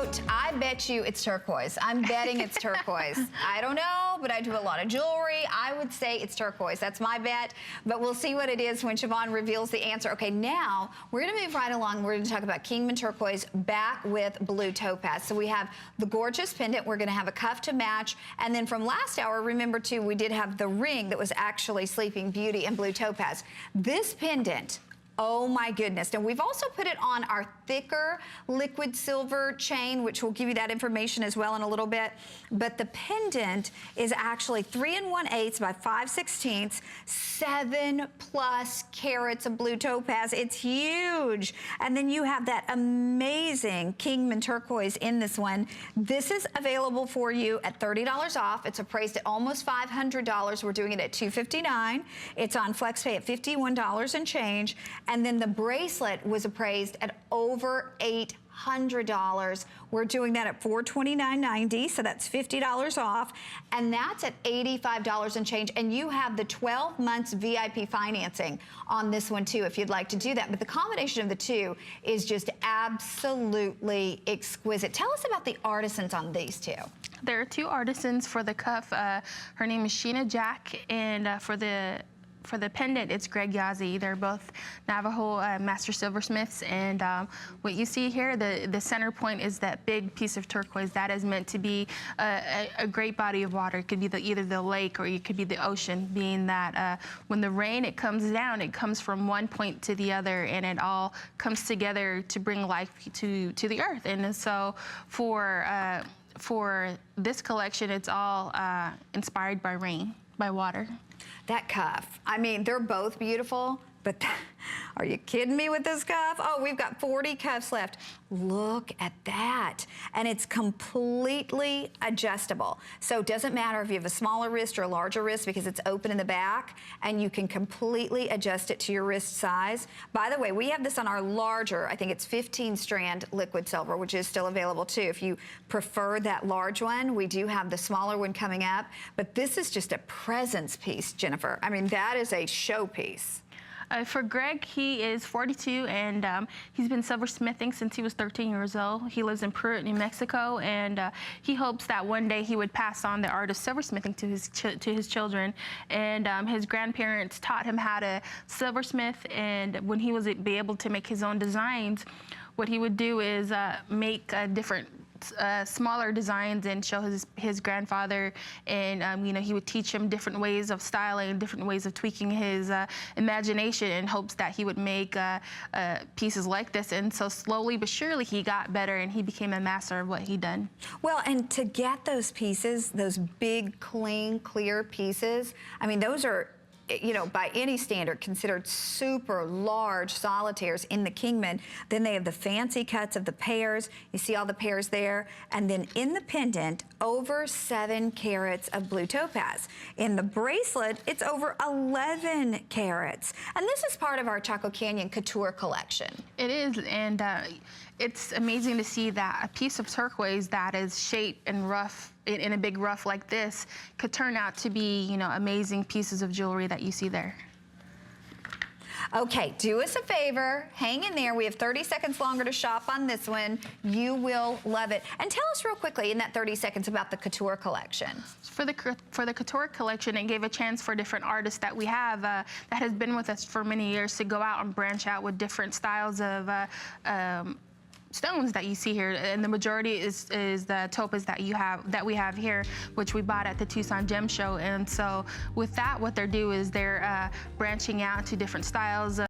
vote. I bet you it's turquoise. I'm betting it's turquoise. I don't know, but I do a lot of jewelry. I would say it's turquoise. That's my bet, but we'll see what it is when Siobhan reveals the answer. Okay, now we're gonna move right along. We're gonna talk about Kingman turquoise back with blue topaz. So we have the gorgeous pendant. We're gonna have a cuff to match. And then from last hour, remember too, we did have the ring that was actually Sleeping Beauty and blue topaz. This pendant, oh my goodness. And we've also put it on our thicker liquid silver chain, which will give you that information as well in a little bit. But the pendant is actually 3 1/8 by 5/16, 7+ carats of blue topaz. It's huge. And then you have that amazing Kingman turquoise in this one. This is available for you at $30 off. It's appraised at almost $500. We're doing it at $259. It's on FlexPay at $51 and change. And then the bracelet was appraised at over $800. We're doing that at $429.90, so that's $50 off. And that's at $85 and change. And you have the 12 months VIP financing on this one too, if you'd like to do that. But the combination of the two is just absolutely exquisite. Tell us about the artisans on these two. There are two artisans for the cuff. Her name is Sheena Jack, and for the pendant, it's Greg Yazzie. They're both Navajo master silversmiths, and what you see here, the center point is that big piece of turquoise that is meant to be a great body of water. It could be either the lake or it could be the ocean, being that when the rain, it comes down, it comes from one point to the other, and it all comes together to bring life to the earth. And so for this collection, it's all inspired by rain, by water. That cuff, I mean, they're both beautiful, but are you kidding me with this cuff? Oh, we've got 40 cuffs left. Look at that. And it's completely adjustable. So it doesn't matter if you have a smaller wrist or a larger wrist because it's open in the back, and you can completely adjust it to your wrist size. By the way, we have this on our larger, I think it's 15 strand liquid silver, which is still available too. If you prefer that large one, we do have the smaller one coming up, but this is just a presence piece, Jennifer. I mean, that is a showpiece. For Greg, he is 42, and he's been silversmithing since he was 13 years old. He lives in Pruitt, New Mexico, and he hopes that one day he would pass on the art of silversmithing to his children. And his grandparents taught him how to silversmith, and when he was able to make his own designs, what he would do is make different smaller designs and show his grandfather, and you know, he would teach him different ways of styling, different ways of tweaking his imagination, in hopes that he would make pieces like this. And so slowly but surely he got better, and he became a master of what he done. Well, and to get those pieces, those big, clean, clear pieces, I mean, those are, you know, by any standard, considered super large solitaires in the Kingman. Then they have the fancy cuts of the pears. You see all the pears there. And then in the pendant, over 7 carats of blue topaz. In the bracelet, it's over 11 carats. And this is part of our Chaco Canyon Couture collection. It is, and it's amazing to see that a piece of turquoise that is shaped and rough, in a big rough like this, could turn out to be, you know, amazing pieces of jewelry that you see there. Okay, do us a favor, hang in there. We have 30 seconds longer to shop on this one. You will love it. And tell us real quickly in that 30 seconds about the Couture collection. For the Couture collection, it gave a chance for different artists that we have that has been with us for many years to go out and branch out with different styles of stones that you see here, and the majority is the topaz that we have here, which we bought at the Tucson Gem Show. And so with that, what they're doing is they're branching out to different styles